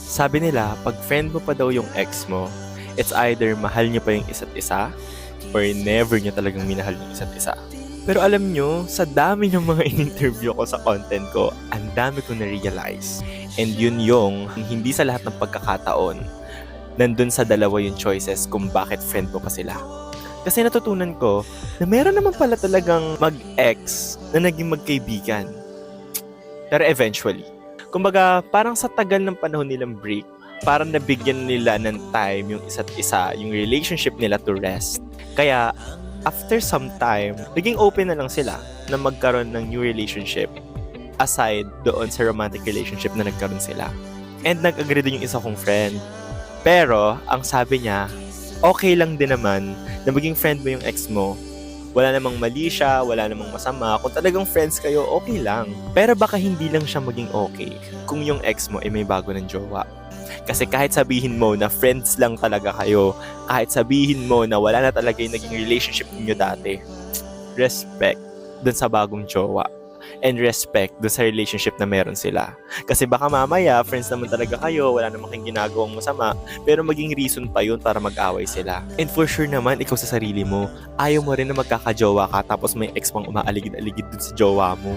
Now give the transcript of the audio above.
Sabi nila, pag friend mo pa daw yung ex mo, it's either mahal niyo pa yung isa't isa or never niyo talagang minahal yung isa't isa. Pero alam nyo, sa dami ng mga in-interview ko sa content ko, ang dami ko na-realize. And yun yung hindi sa lahat ng pagkakataon, nandun sa dalawa yung choices kung bakit friend mo pa sila. Kasi natutunan ko na meron naman pala talagang mag-ex na naging magkaibigan. Pero eventually, kumbaga parang sa tagal ng panahon nilang break, parang nabigyan nila ng time yung isa't isa, yung relationship nila to rest. Kaya after some time, naging open na lang sila na magkaroon ng new relationship aside doon sa romantic relationship na nagkaroon sila. And nag-agree din yung isa kong friend. Pero, ang sabi niya, okay lang din naman na maging friend mo yung ex mo. Wala namang mali siya, wala namang masama. Kung talagang friends kayo, okay lang. Pero baka hindi lang siya maging okay kung yung ex mo ay may bago ng jowa. Kasi kahit sabihin mo na friends lang talaga kayo, kahit sabihin mo na wala na talaga yung naging relationship niyo dati, respect dun sa bagong jowa. And respect dun sa relationship na meron sila. Kasi baka mamaya, friends naman talaga kayo, wala namang kayong ginagawang masama, pero maging reason pa yun para mag-away sila. And for sure naman, ikaw sa sarili mo, ayaw mo rin na magkakajowa ka tapos may ex pang umaaligid-aligid dun sa jowa mo.